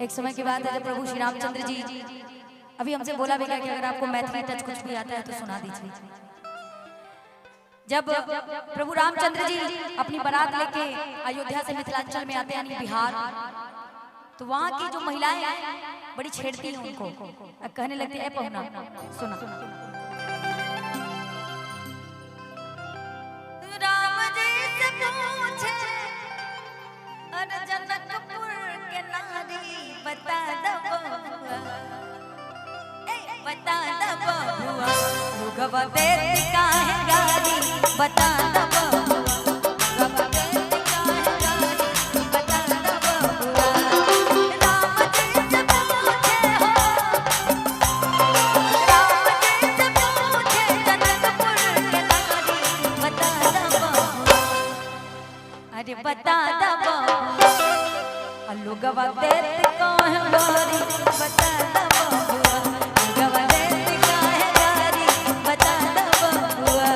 एक समय की बात है जब प्रभु श्री रामचंद्र जी अभी हमसे बोला भी गया कि अगर आपको मैथिली टच कुछ भी आता है तो सुना दीजिए। जब प्रभु रामचंद्र जी अपनी बारात लेके अयोध्या से मिथिलांचल में आते हैं यानी बिहार, तो वहाँ की जो महिलाएं बड़ी छेड़ती हैं उनको, कहने लगती है पहुना सुना राम जी से पूछे अरे जनकपुर के नारी बता दो बता दो बबुआ रुगवा देती काहे गारी बता दो बबुआ रुगवा देती काहे गारी बता दो बबुआ राम जी से पूछे हो राम जी से पूछे जनकपुर के नारी बता दो बबुआ अरे बता दो बबुआ रुगवा देती काहे गारी बता दो बबुआ रुगवा देती काहे गारी बता दो बबुआ।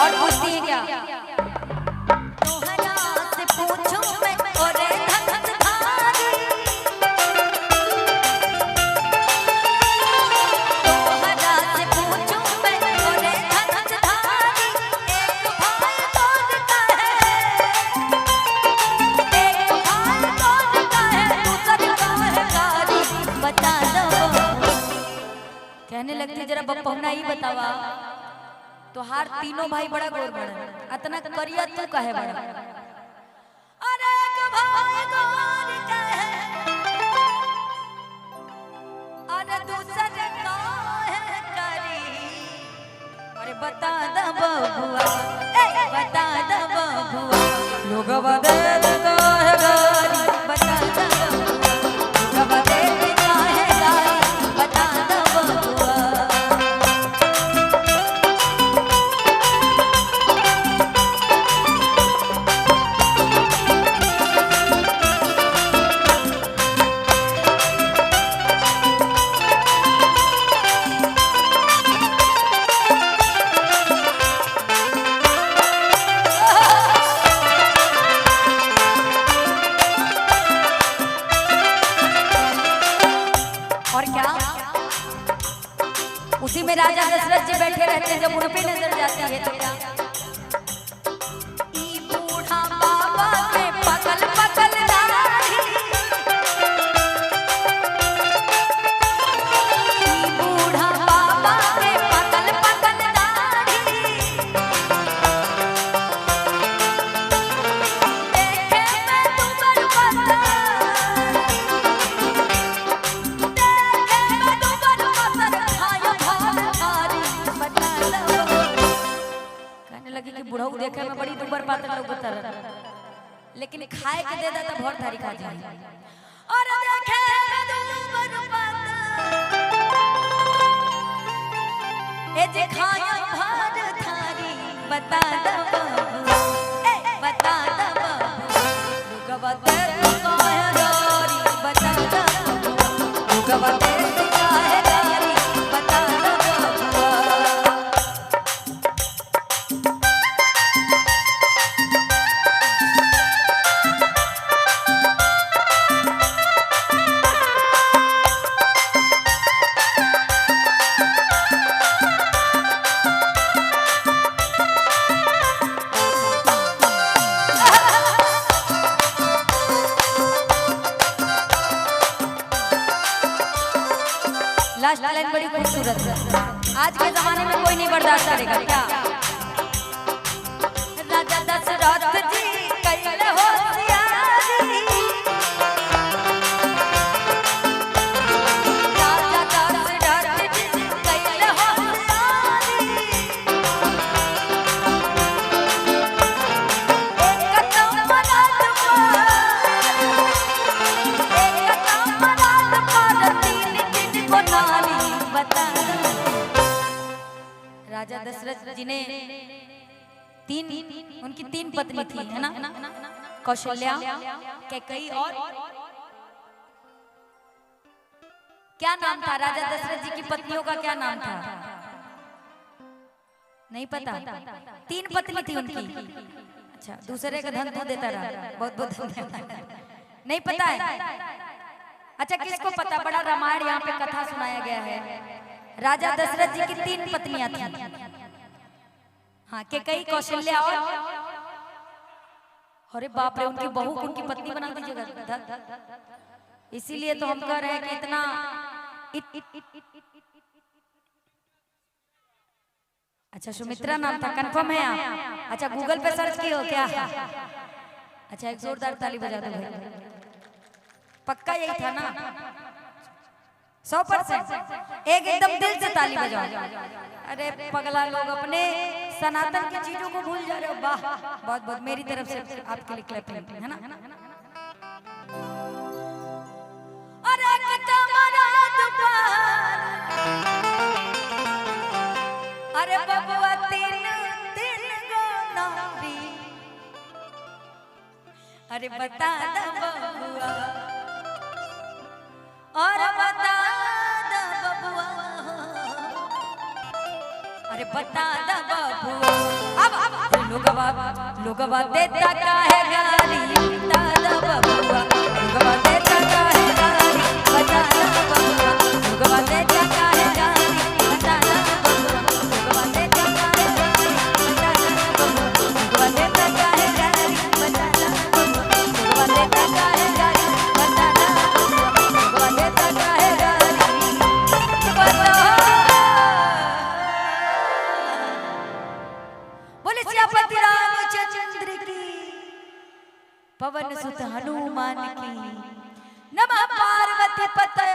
और पूछती है क्या तोहरा से पूछूं मैं ओरे धनुषधारी तोहरा से पूछूं मैं ओरे धनुषधारी एक भाई कौन का है एक भाई कौन का है दूसर का है गारी बता दो कहने लगती जरा बपौना ही बतावा तो हार तीनों भाई बड़ा गोर बड़ा अतना करिया तू कहे बड़ा अरे एक भाई गोर कहे अरे दूसरे का है करी अरे बता दो बबुआ बता दो बबुआ लोगवा दे का है गारी बता दो बबुआ लोगवा दे का है गारी बता दो बबुआ। और क्या उसी में राजा दशरथ जी बैठे रहते हैं, जब उन पे नजर जाती है तो क्या ई बूढ़ा बाबा के पकल पकल दाढ़ी ई बूढ़ा बाबा के पकल पकल दाढ़ी देखे मैं तुमर पता लगी कि बुढ़ऊ देखे में बड़ी दुबर पातर लोग बता लेकिन खाए के दे देता भर थारी खा जाए और देखे में दुबर पातर ए जे खाया भर थारी बता दो बता दो रुगवा दे काहे गारी बता दो रुगवा दे काहे गारी बता दो बबुआ। लास्ट लाइन बड़ी खूबसूरत है, आज के जमाने में कोई नहीं बर्दाश्त करेगा क्या राजा दशरथ जी कैले होशियारी राजा दशरथ जी कैले होशियारी एक कदम मरात पर तीन दिन को नारी बता जी ने उनकी तीन पत्नी थी, है ना? कौशल्या, कैकेयी और क्या नाम था राजा दशरथ जी की पत्नियों का? क्या नाम था? नहीं पता। तीन पत्नी थी उनकी। अच्छा, दूसरे का धन तू देता रहा। बहुत बहुत धन्यवाद। नहीं पता है? अच्छा, किसको पता? बड़ा रामायण यहाँ पे कथा सुनाया गया है। राजा दशरथ जी की तीन पत्नियां थी। हाँ, कैकेयी, कौशल्या और अरे बाप रे, उनकी बहू को उनकी पत्नी बना दीजिएगा। इसीलिए तो हम कह रहे हैं कि इतना अच्छा, सुमित्रा नाम था, कंफर्म है आप? अच्छा, गूगल पे सर्च किए हो क्या? अच्छा, एक जोरदार ताली बजा दो भाई। पक्का यही था ना? 100%। एक एकदम दिल से ताली बजाओ। अरे पगला लोग अपने सनातन की चीजों को भूल जा रहे हो। वाह, बहुत बहुत मेरी तरफ से आपके लिए क्लैपिंग, है ना? अरे बबुआ तीन तीन गो नारी, अरे बता दा बबुआ, और बता दा बबुआ, अरे बता दा बबुआ। अब लोगवा देता काहे गाली, बता दा बबुआ, लोगवा देता काहे गाली, बता दा बबुआ, लोगवा देता काहे गाली, बता दा बबुआ, लोगवा देता काहे गाली, बता दा बबुआ, लोगवा देता काहे गाली, बता दा बबुआ, लोगवा देता काहे गाली, बता दा बबुआ, लोगवा देता काहे गाली, बता। बोले सियापति रामचंद्र की, पवन सुत हनुमान की, नमः पार्वती पतये।